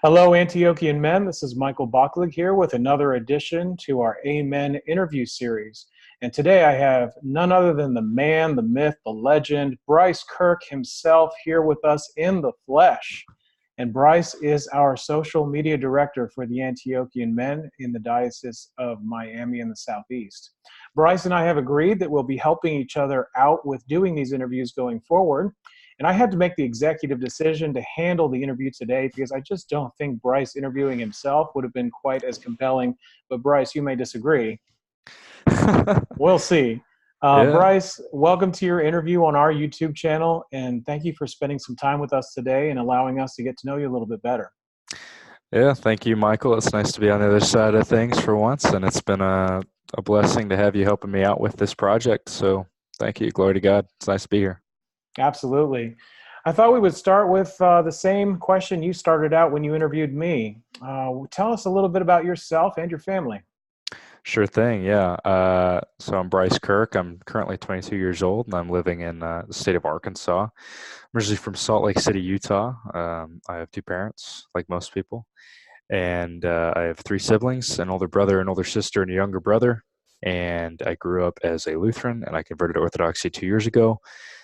Hello, Antiochian men. This is Michael Bachlig here with another edition to our Amen interview series. And today I have none other than the man, the myth, the legend, Bryce Kirk himself here with us in the flesh. And Bryce is our social media director for the Antiochian men in the Diocese of Miami in the Southeast. Bryce and I have agreed that we'll be helping each other out with doing these interviews going forward. And I had to make the executive decision to handle the interview today because I just don't think Bryce interviewing himself would have been quite as compelling. But Bryce, you may disagree. We'll see. Yeah. Bryce, welcome to your interview on our YouTube channel. And thank you for spending some time with us today and allowing us to get to know you a little bit better. Yeah. Thank you, Michael. It's nice to be on the other side of things for once. And it's been a blessing to have you helping me out with this project. So thank you. Glory to God. It's nice to be here. Absolutely. I thought we would start with the same question you started out when you interviewed me. Tell us a little bit about yourself and your family. Sure thing. Yeah. So I'm Bryce Kirk. I'm currently 22 years old and I'm living in the state of Arkansas. I'm originally from Salt Lake City, Utah. I have two parents, like most people. And I have three siblings, an older brother, an older sister, and a younger brother. And I grew up as a Lutheran, and I converted to Orthodoxy 2 years ago.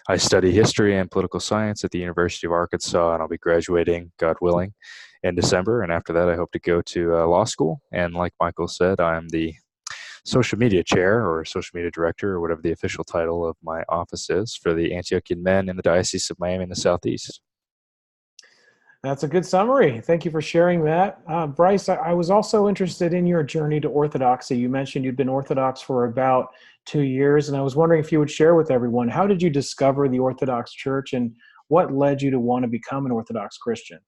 I study history and political science at the University of Arkansas, and I'll be graduating, God willing, in December. And after that, I hope to go to law school. And like Michael said, I'm the social media chair or social media director or whatever the official title of my office is for the Antiochian men in the Diocese of Miami in the Southeast. That's a good summary. Thank you for sharing that. Bryce, I was also interested in your journey to Orthodoxy. You mentioned you'd been Orthodox for about 2 years, and I was wondering if you would share with everyone, how did you discover the Orthodox Church and what led you to want to become an Orthodox Christian?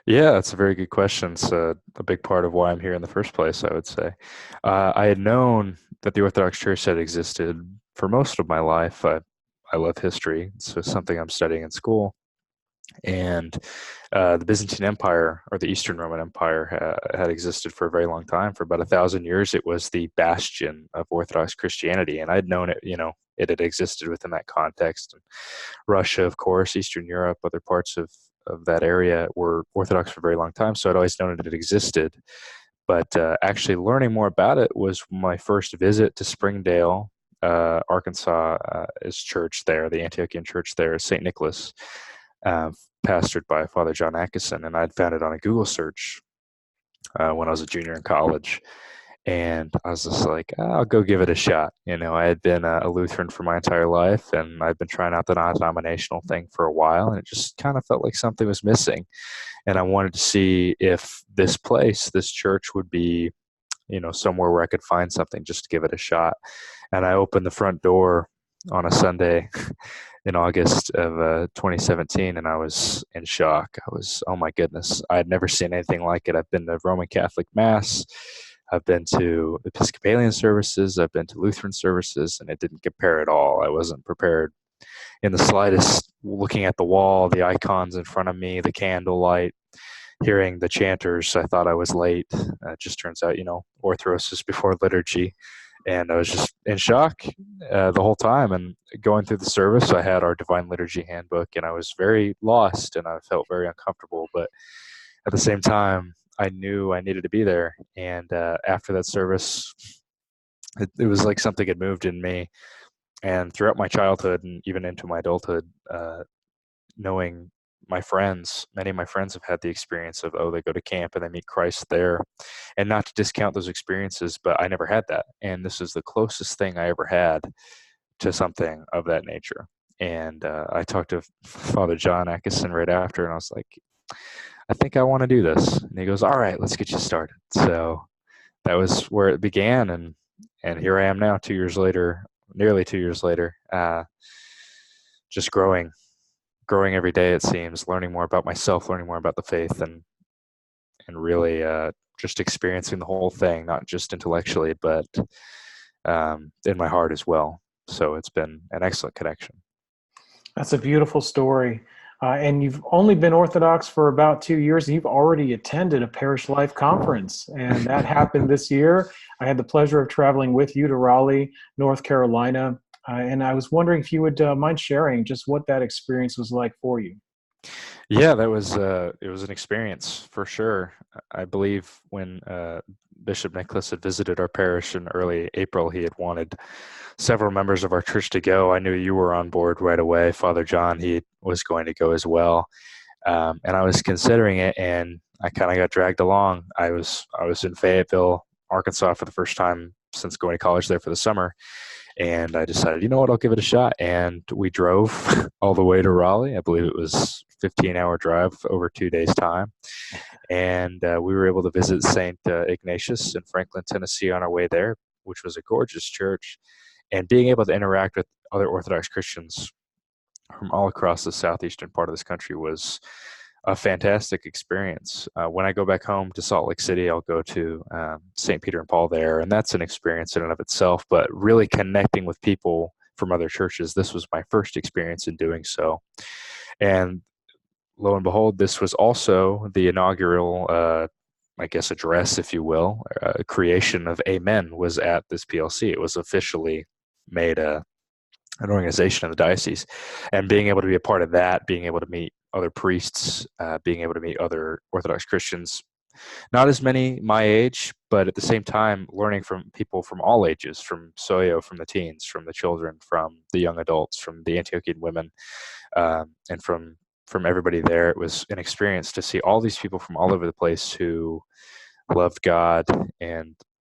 Yeah, that's a very good question. It's a big part of why I'm here in the first place, I would say. I had known that the Orthodox Church had existed for most of my life. I love history, so it's something I'm studying in school. And the Byzantine Empire, or the Eastern Roman Empire, had existed for a very long time. For about 1,000 years, it was the bastion of Orthodox Christianity, and I'd known it. It had existed within that context. And Russia, of course, Eastern Europe, other parts of that area were Orthodox for a very long time. So I'd always known it had existed. But actually, learning more about it was my first visit to Springdale, Arkansas, is church there, the Antiochian church there, St. Nicholas. Pastored by Father John Atkinson, and I'd found it on a Google search when I was a junior in college. And I was just like, I'll go give it a shot. I had been a Lutheran for my entire life, and I'd been trying out the non-denominational thing for a while, and it just kind of felt like something was missing. And I wanted to see if this church would be, somewhere where I could find something just to give it a shot. And I opened the front door on a Sunday in August of 2017, and I was in shock. Oh my goodness, I had never seen anything like it. I've been to Roman Catholic Mass, I've been to Episcopalian services, I've been to Lutheran services, and it didn't compare at all. I wasn't prepared in the slightest. Looking at the wall, the icons in front of me, the candlelight, hearing the chanters, I thought I was late. It just turns out, Orthros is before liturgy. And I was just in shock the whole time. And going through the service, I had our Divine Liturgy handbook, and I was very lost, and I felt very uncomfortable. But at the same time, I knew I needed to be there. And after that service, it was like something had moved in me. And throughout my childhood and even into my adulthood, knowing many of my friends have had the experience of, they go to camp and they meet Christ there. And not to discount those experiences, but I never had that. And this is the closest thing I ever had to something of that nature. And I talked to Father John Atkinson right after, and I was like, I think I want to do this. And he goes, all right, let's get you started. So that was where it began. And here I am now, 2 years later, nearly 2 years later, just growing every day, it seems, learning more about myself, learning more about the faith, and really just experiencing the whole thing, not just intellectually, but in my heart as well. So it's been an excellent connection. That's a beautiful story. And you've only been Orthodox for about 2 years, and you've already attended a Parish Life conference. And that happened this year. I had the pleasure of traveling with you to Raleigh, North Carolina. And I was wondering if you would mind sharing just what that experience was like for you. Yeah, that was it was an experience for sure. I believe when Bishop Nicholas had visited our parish in early April, he had wanted several members of our church to go. I knew you were on board right away. Father John, he was going to go as well. And I was considering it, and I kind of got dragged along. I was in Fayetteville, Arkansas, for the first time since going to college there for the summer, and I decided, you know what, I'll give it a shot. And we drove all the way to Raleigh. I believe it was 15-hour drive over 2 days' time, and we were able to visit St. Ignatius in Franklin, Tennessee, on our way there, which was a gorgeous church. And being able to interact with other Orthodox Christians from all across the southeastern part of this country was a fantastic experience. When I go back home to Salt Lake City, I'll go to St. Peter and Paul there, and that's an experience in and of itself. But really connecting with people from other churches, this was my first experience in doing so. And lo and behold, this was also the inaugural, I guess, address, if you will, creation of Amen was at this PLC. It was officially made an organization in the diocese, and being able to be a part of that, being able to meet other priests, being able to meet other Orthodox Christians, not as many my age, but at the same time, learning from people from all ages, from Soyo, from the teens, from the children, from the young adults, from the Antiochian women, and from everybody there. It was an experience to see all these people from all over the place who loved God and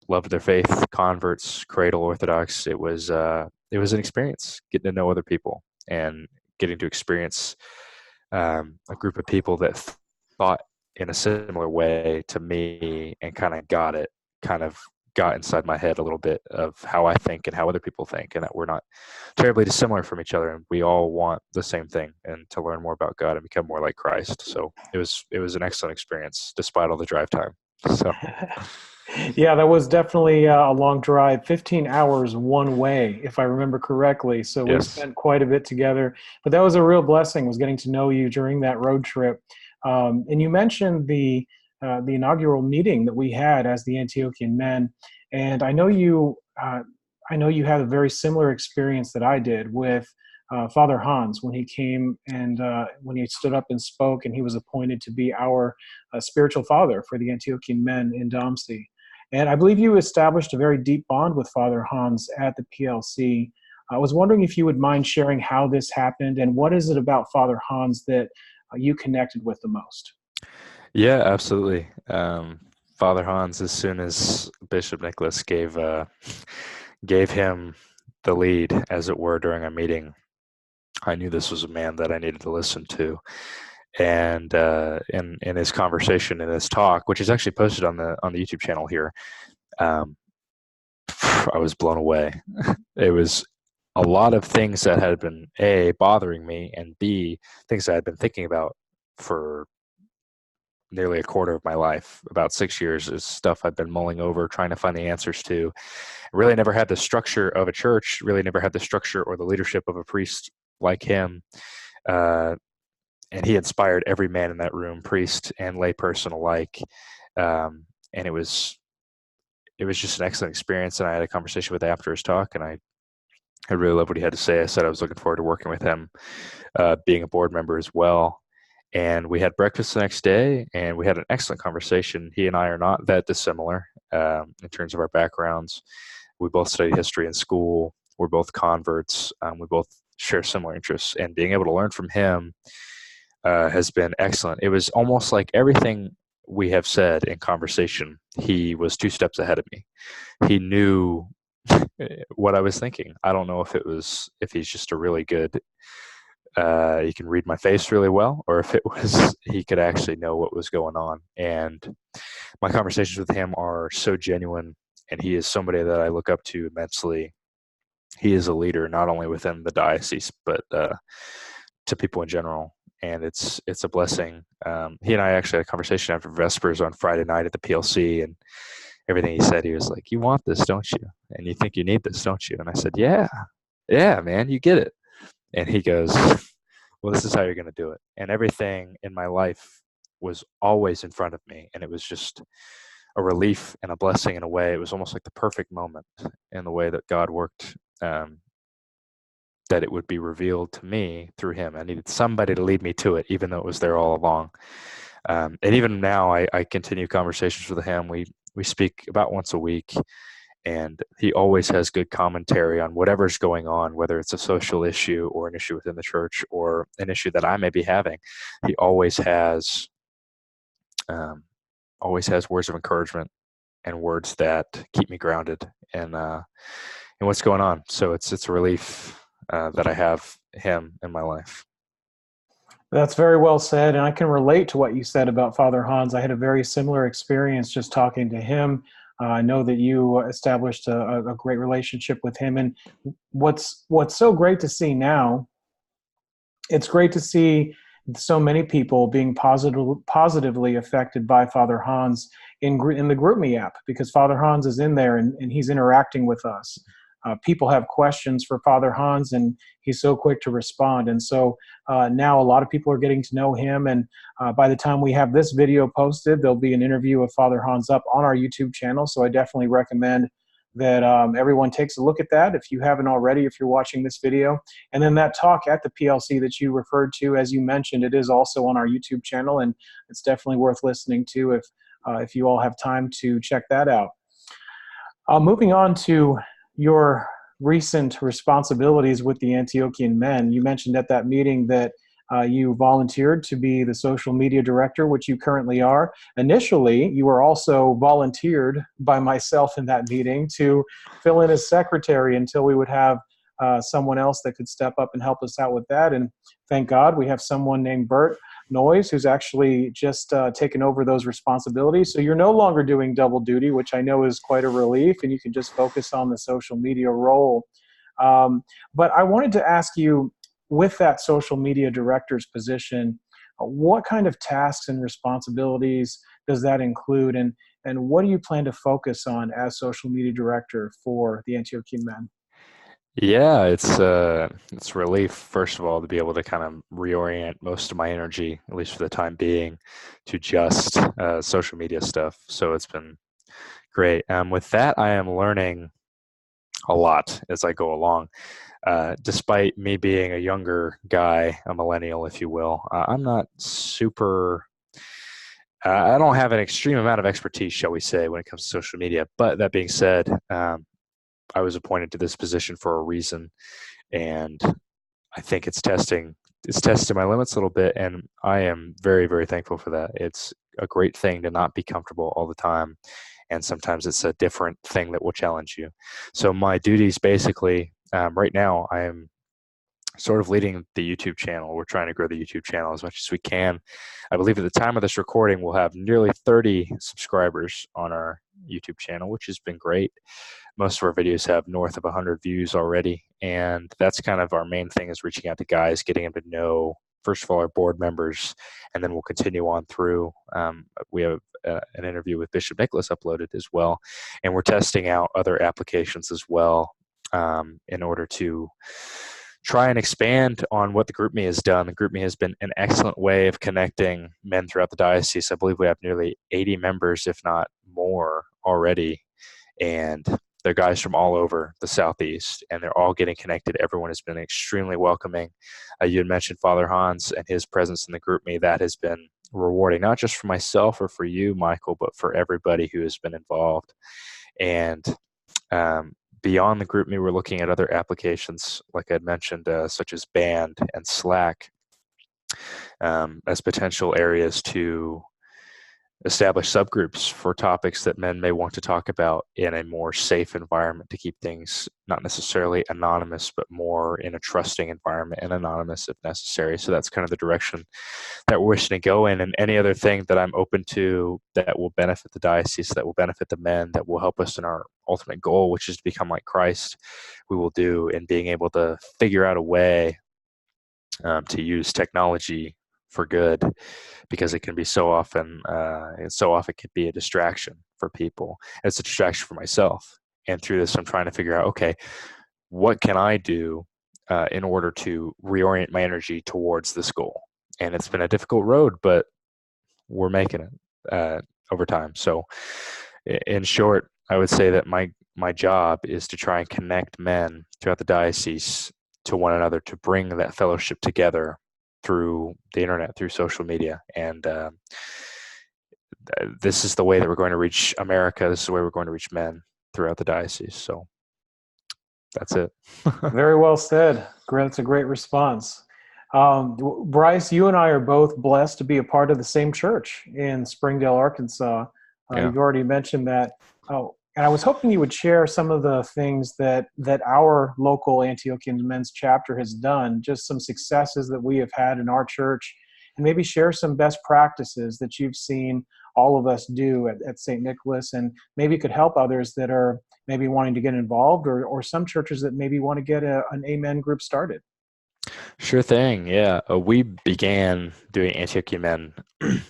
loved their faith, converts, cradle Orthodox. It was an experience getting to know other people and getting to experience a group of people that thought in a similar way to me and kind of got inside my head a little bit of how I think and how other people think, and that we're not terribly dissimilar from each other, and we all want the same thing, and to learn more about God and become more like Christ. So it was an excellent experience despite all the drive time. So Yeah, that was definitely a long drive, 15 hours one way, if I remember correctly. So we yes. spent quite a bit together. But that was a real blessing, was getting to know you during that road trip. And you mentioned the inaugural meeting that we had as the Antiochian Men, and I know you had a very similar experience that I did with Father Hans when he came and when he stood up and spoke, and he was appointed to be our spiritual father for the Antiochian Men in DOMSE. And I believe you established a very deep bond with Father Hans at the PLC. I was wondering if you would mind sharing how this happened and what is it about Father Hans that you connected with the most? Yeah, absolutely. Father Hans, as soon as Bishop Nicholas gave him the lead, as it were, during a meeting, I knew this was a man that I needed to listen to. And in his conversation, in his talk, which is actually posted on the YouTube channel here, um, I was blown away. It was a lot of things that had been A, bothering me, and B, things I had been thinking about for nearly a quarter of my life. About 6 years is stuff I've been mulling over, trying to find the answers to. Really never had the structure of a church, really never had the structure or the leadership of a priest like him. Uh, and he inspired every man in that room, priest and layperson alike. And it was just an excellent experience. And I had a conversation with him after his talk, and I really loved what he had to say. I said I was looking forward to working with him, being a board member as well. And we had breakfast the next day, and we had an excellent conversation. He and I are not that dissimilar in terms of our backgrounds. We both studied history in school. We're both converts. We both share similar interests, and being able to learn from him has been excellent. It was almost like everything we have said in conversation, he was two steps ahead of me. He knew what I was thinking. I don't know if he's just a really good, he can read my face really well, or if it was he could actually know what was going on. And my conversations with him are so genuine, and he is somebody that I look up to immensely. He is a leader not only within the diocese, but to people in general, and it's a blessing. He and I actually had a conversation after Vespers on Friday night at the PLC, and everything he said, he was like, "You want this, don't you? And you think you need this, don't you?" And I said, "Yeah, yeah, man, you get it." And he goes, "Well, this is how you're going to do it." And everything in my life was always in front of me, and it was just a relief and a blessing in a way. It was almost like the perfect moment in the way that God worked um, that it would be revealed to me through him. I needed somebody to lead me to it, even though it was there all along. And even now, I continue conversations with him. We speak about once a week, and he always has good commentary on whatever's going on, whether it's a social issue or an issue within the church or an issue that I may be having. He um, always has words of encouragement and words that keep me grounded in what's going on. So it's a relief that I have him in my life. That's very well said, and I can relate to what you said about Father Hans. I had a very similar experience just talking to him. I know that you established a great relationship with him, and what's so great to see now, it's great to see so many people being positively affected by Father Hans in the GroupMe app, because Father Hans is in there and he's interacting with us. People have questions for Father Hans, and he's so quick to respond. And so now a lot of people are getting to know him. And by the time we have this video posted, there'll be an interview of Father Hans up on our YouTube channel. So I definitely recommend that everyone takes a look at that if you haven't already, if you're watching this video. And then that talk at the PLC that you referred to, as you mentioned, it is also on our YouTube channel, and it's definitely worth listening to if you all have time to check that out. Moving on to your recent responsibilities with the Antiochian Men, you mentioned at that meeting that you volunteered to be the social media director, which you currently are. Initially, you were also volunteered by myself in that meeting to fill in as secretary until we would have someone else that could step up and help us out with that. And thank God we have someone named Bert Noyes who's actually just taken over those responsibilities. So you're no longer doing double duty, which I know is quite a relief, and you can just focus on the social media role. But I wanted to ask you, with that social media director's position, what kind of tasks and responsibilities does that include, and what do you plan to focus on as social media director for the Antiochian Men? Yeah, it's relief, first of all, to be able to kind of reorient most of my energy, at least for the time being, to just social media stuff. So it's been great. With that, I am learning a lot as I go along. Despite me being a younger guy, a millennial, if you will, I'm not super. I don't have an extreme amount of expertise, shall we say, when it comes to social media. But that being said, I was appointed to this position for a reason, and I think it's testing my limits a little bit, and I am very, very thankful for that. It's a great thing to not be comfortable all the time, and sometimes it's a different thing that will challenge you. So my duties basically, right now, I am sort of leading the YouTube channel. We're trying to grow the YouTube channel as much as we can. I believe at the time of this recording, we'll have nearly 30 subscribers on our YouTube channel, which has been great. Most of our videos have north of 100 views already, and that's kind of our main thing, is reaching out to guys, getting them to know, first of all, our board members, and then we'll continue on through. We have an interview with Bishop Nicholas uploaded as well, and we're testing out other applications as well in order to try and expand on what the GroupMe has done. The GroupMe has been an excellent way of connecting men throughout the diocese. I believe we have nearly 80 members, if not more, already, and they're guys from all over the Southeast, and they're all getting connected. Everyone has been extremely welcoming. You had mentioned Father Hans and his presence in the GroupMe. That has been rewarding, not just for myself or for you, Michael, but for everybody who has been involved. And beyond the GroupMe, we're looking at other applications, like I'd mentioned, such as Band and Slack, as potential areas to establish subgroups for topics that men may want to talk about in a more safe environment, to keep things not necessarily anonymous, but more in a trusting environment and anonymous if necessary. So that's kind of the direction that we're wishing to go in. And any other thing that I'm open to that will benefit the diocese, that will benefit the men, that will help us in our ultimate goal, which is to become like Christ, we will do, in being able to figure out a way to use technology for good, because it can be so often can be a distraction for people. It's a distraction for myself. And through this, I'm trying to figure out, okay, what can I do in order to reorient my energy towards this goal? And it's been a difficult road, but we're making it over time. So in short, I would say that my job is to try and connect men throughout the diocese to one another to bring that fellowship together through the internet, through social media. And this is the way that we're going to reach America. This is the way we're going to reach men throughout the diocese. So that's it. Very well said. That's a great response. Bryce, you and I are both blessed to be a part of the same church in Springdale, Arkansas. Yeah. You've already mentioned that. Oh, and I was hoping you would share some of the things that our local Antiochian Men's Chapter has done, just some successes that we have had in our church, and maybe share some best practices that you've seen all of us do at St. Nicholas, and maybe could help others that are maybe wanting to get involved, or some churches that maybe want to get an Amen group started. Sure thing. Yeah. We began doing Antiochian Men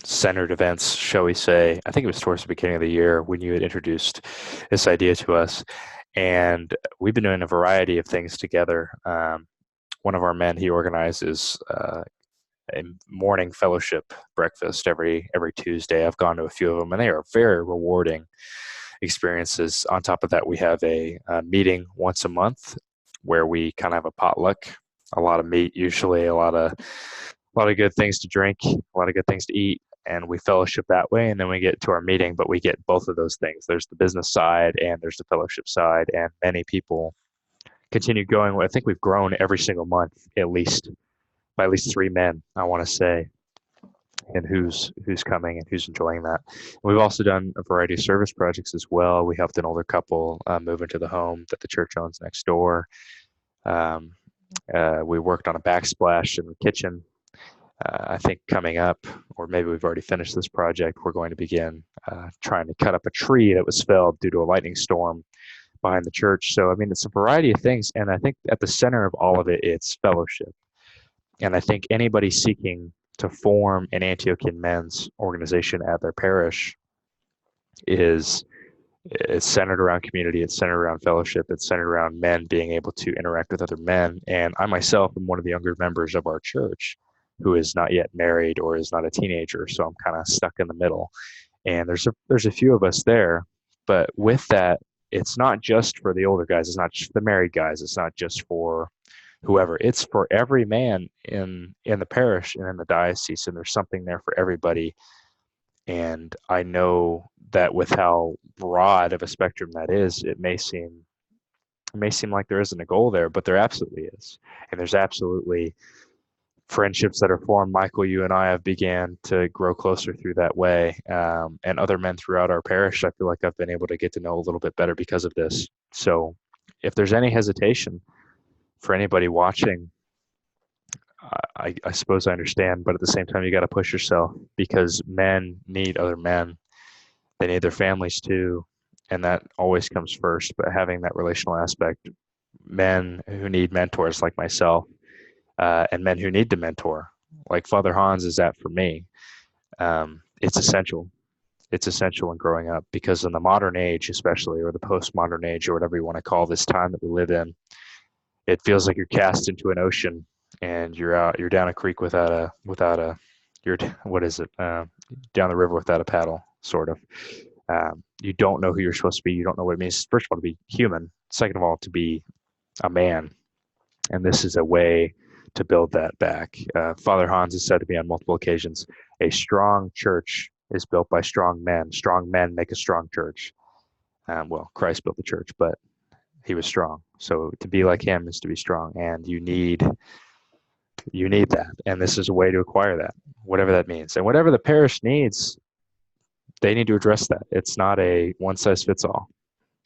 centered events, shall we say. I think it was towards the beginning of the year when you had introduced this idea to us. And we've been doing a variety of things together. One of our men, he organizes a morning fellowship breakfast every Tuesday. I've gone to a few of them, and they are very rewarding experiences. On top of that, we have a meeting once a month where we kind of have a potluck. A lot of meat, usually a lot of good things to drink, a lot of good things to eat, and we fellowship that way. And then we get to our meeting, but we get both of those things. There's the business side and there's the fellowship side, and many people continue going. I think we've grown every single month, by at least 3 men, I want to say, and who's coming and who's enjoying that. We've also done a variety of service projects as well. We helped an older couple move into the home that the church owns next door. We worked on a backsplash in the kitchen. I think coming up, or maybe we've already finished this project, we're going to begin trying to cut up a tree that was felled due to a lightning storm behind the church. So, I mean, it's a variety of things. And I think at the center of all of it, it's fellowship. And I think anybody seeking to form an Antiochian men's organization at their parish is centered around community. It's centered around fellowship. It's centered around men being able to interact with other men. And I myself am one of the younger members of our church who is not yet married or is not a teenager. So I'm kind of stuck in the middle. And there's a few of us there. But with that, it's not just for the older guys. It's not just the married guys. It's not just for whoever. It's for every man in the parish and in the diocese. And there's something there for everybody. And I know that with how broad of a spectrum that is, it may seem like there isn't a goal there, but there absolutely is. And there's absolutely friendships that are formed. Michael, you and I have began to grow closer through that way. And other men throughout our parish, I feel like I've been able to get to know a little bit better because of this. So if there's any hesitation for anybody watching, I suppose I understand, but at the same time, you got to push yourself, because men need other men. They need their families too, and that always comes first. But having that relational aspect, men who need mentors like myself, and men who need to mentor, like Father Hans is that for me. It's essential. It's essential in growing up, because in the modern age, especially, or the postmodern age, or whatever you want to call this time that we live in, it feels like you're cast into an ocean and you're down a creek without a down the river without a paddle, sort of. You don't know who you're supposed to be. You don't know what it means, first of all, to be human. Second of all, to be a man. And this is a way to build that back. Father Hans has said to me on multiple occasions, a strong church is built by strong men. Strong men make a strong church. Well, Christ built the church, but he was strong. So to be like him is to be strong. And you need that. And this is a way to acquire that, whatever that means. And whatever the parish needs, they need to address that. It's not a one size fits all.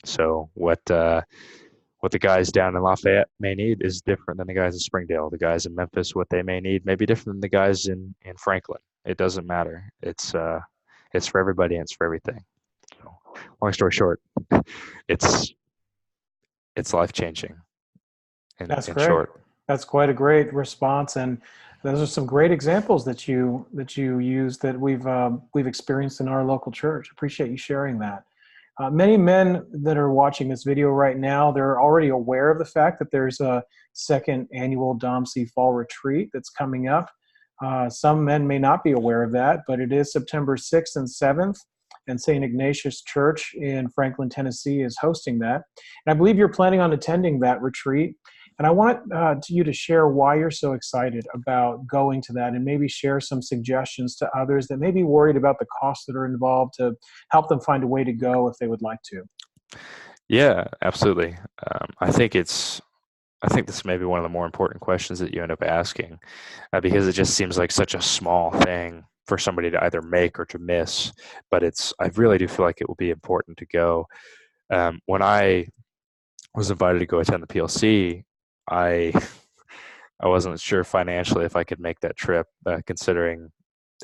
So what the guys down in Lafayette may need is different than the guys in Springdale. The guys in Memphis, what they may need may be different than the guys in Franklin. It doesn't matter. It's for everybody and it's for everything. So, long story short, it's life-changing. That's in great. short. That's quite a great response, and those are some great examples that you use that we've experienced in our local church. Appreciate you sharing that. Many men that are watching this video right now, they're already aware of the fact that there's a second annual DOMSE Fall Retreat that's coming up. Some men may not be aware of that, but it is September 6th and 7th, and St. Ignatius Church in Franklin, Tennessee is hosting that. And I believe you're planning on attending that retreat. And I want you to share why you're so excited about going to that, and maybe share some suggestions to others that may be worried about the costs that are involved to help them find a way to go if they would like to. Yeah, absolutely. I think this may be one of the more important questions that you end up asking, because it just seems like such a small thing for somebody to either make or to miss. But I really do feel like it will be important to go. When I was invited to go attend the PLC, I I wasn't sure financially if I could make that trip, considering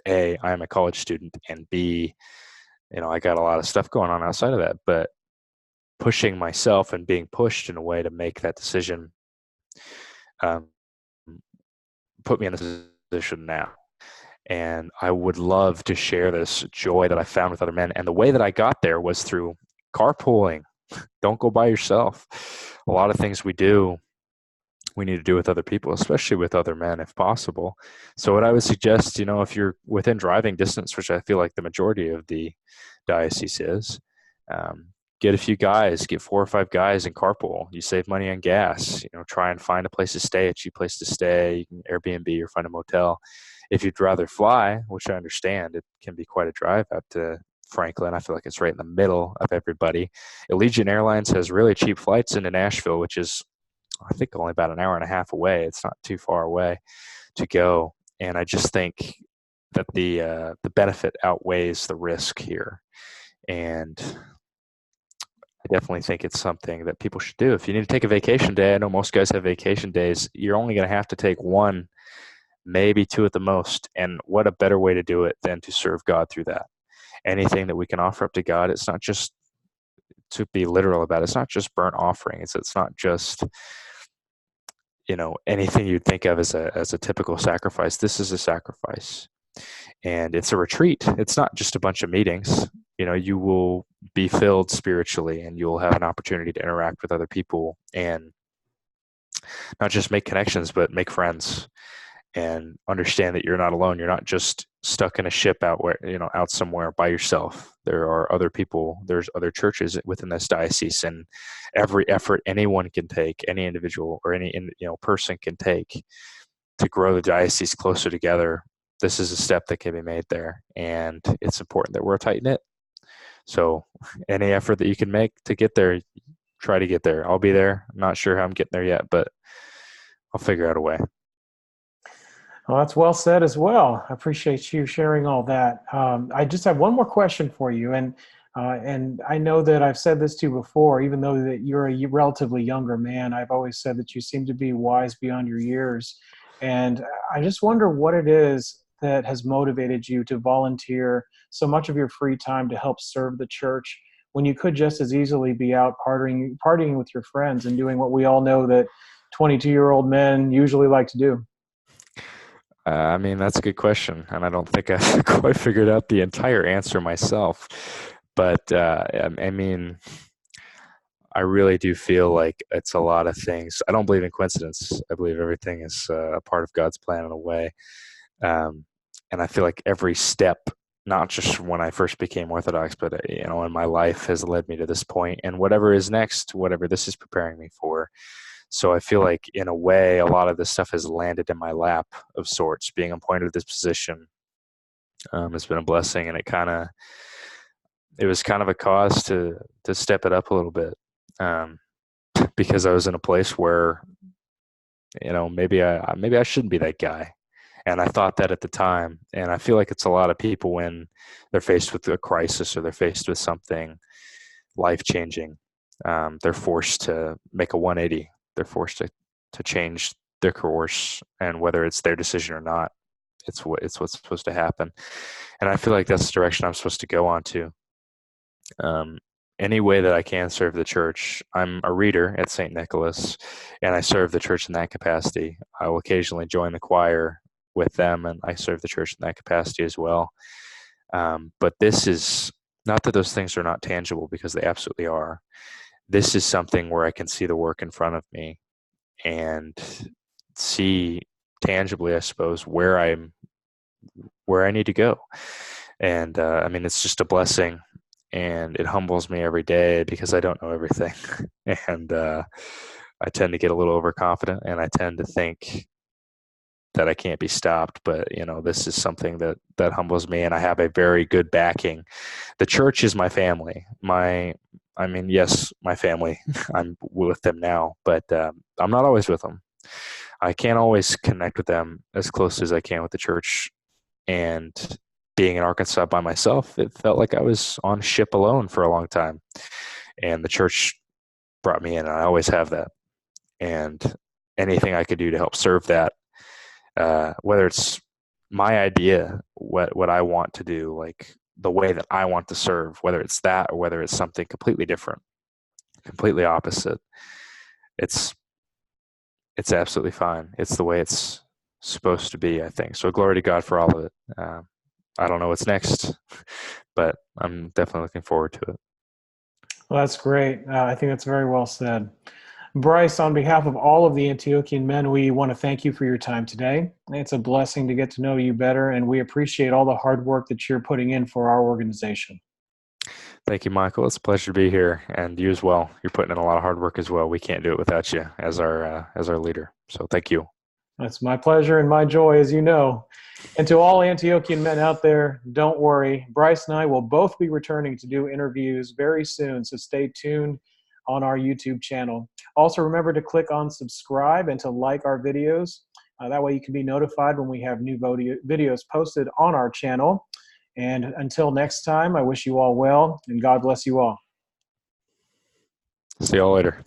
A, I am a college student, and B, I got a lot of stuff going on outside of that. But pushing myself and being pushed in a way to make that decision um, put me in this position now. And I would love to share this joy that I found with other men. And the way that I got there was through carpooling. Don't go by yourself. A lot of things we need to do with other people, especially with other men if possible. So what I would suggest, if you're within driving distance, which I feel like the majority of the diocese is, um, get a few guys, get 4 or 5 guys and carpool. You save money on gas. Try and find a place to stay, a cheap place to stay. You can Airbnb or find a motel. If you'd rather fly, which I understand, it can be quite a drive out to Franklin. I feel like it's right in the middle of everybody. Allegiant Airlines has really cheap flights into Nashville, which is, I think, only about an hour and a half away. It's not too far away to go. And I just think that the benefit outweighs the risk here. And I definitely think it's something that people should do. If you need to take a vacation day, I know most guys have vacation days. You're only going to have to take one, maybe two at the most. And what a better way to do it than to serve God through that. Anything that we can offer up to God, it's not just, to be literal about it, it's not just burnt offering. It's not just, anything you'd think of as a typical sacrifice. This is a sacrifice. And it's a retreat. It's not just a bunch of meetings. You will be filled spiritually, and you'll have an opportunity to interact with other people and not just make connections, but make friends and understand that you're not alone. You're not just stuck in a ship out somewhere by yourself. There are other people, there's other churches within this diocese, and every effort anyone can take, any individual or any person can take to grow the diocese closer together. This is a step that can be made there, and it's important that we're tight knit. So any effort that you can make to get there, try to get there. I'll be there. I'm not sure how I'm getting there yet, but I'll figure out a way. Well, that's well said as well. I appreciate you sharing all that. I just have one more question for you, and I know that I've said this to you before. Even though that you're a relatively younger man, I've always said that you seem to be wise beyond your years, and I just wonder what it is that has motivated you to volunteer so much of your free time to help serve the church when you could just as easily be out partying with your friends and doing what we all know that 22-year-old men usually like to do. I mean, that's a good question, and I don't think I've quite figured out the entire answer myself. But I mean, I really do feel like it's a lot of things. I don't believe in coincidence. I believe everything is a part of God's plan in a way. Um, and I feel like every step, not just when I first became Orthodox, but in my life, has led me to this point. And whatever is next, whatever this is preparing me for. So I feel like, in a way, a lot of this stuff has landed in my lap of sorts. Being appointed to this position has been a blessing, and it was kind of a cause to step it up a little bit, because I was in a place where maybe I shouldn't be that guy, and I thought that at the time. And I feel like it's a lot of people when they're faced with a crisis or they're faced with something life changing. They're forced to make a 180. They're forced to change their course, and whether it's their decision or not, it's what's supposed to happen. And I feel like that's the direction I'm supposed to go on to. Any way that I can serve the church. I'm a reader at St. Nicholas, and I serve the church in that capacity. I will occasionally join the choir with them, and I serve the church in that capacity as well. But this is not that those things are not tangible, because they absolutely are. This is something where I can see the work in front of me and see tangibly, I suppose, where I need to go. And I mean, it's just a blessing, and it humbles me every day because I don't know everything. And I tend to get a little overconfident, and I tend to think that I can't be stopped. But this is something that humbles me, and I have a very good backing. The church is my family. Yes, my family. I'm with them now, but I'm not always with them. I can't always connect with them as close as I can with the church. And being in Arkansas by myself, it felt like I was on a ship alone for a long time. And the church brought me in, and I always have that. And anything I could do to help serve that, whether it's my idea, what I want to do, like the way that I want to serve, whether it's that or whether it's something completely different, completely opposite, it's absolutely fine. It's the way it's supposed to be, I think. So glory to God for all of it. I don't know what's next, but I'm definitely looking forward to it. Well, that's great. I think that's very well said. Bryce, on behalf of all of the Antiochian men, we want to thank you for your time today. It's a blessing to get to know you better, and we appreciate all the hard work that you're putting in for our organization. Thank you, Michael. It's a pleasure to be here, and you as well. You're putting in a lot of hard work as well. We can't do it without you as our leader. So thank you. It's my pleasure and my joy, as you know. And to all Antiochian men out there, don't worry. Bryce and I will both be returning to do interviews very soon, so stay tuned on our YouTube channel. Also, remember to click on subscribe and to like our videos. That way you can be notified when we have new videos posted on our channel. And until next time, I wish you all well, and God bless you all. See you all later.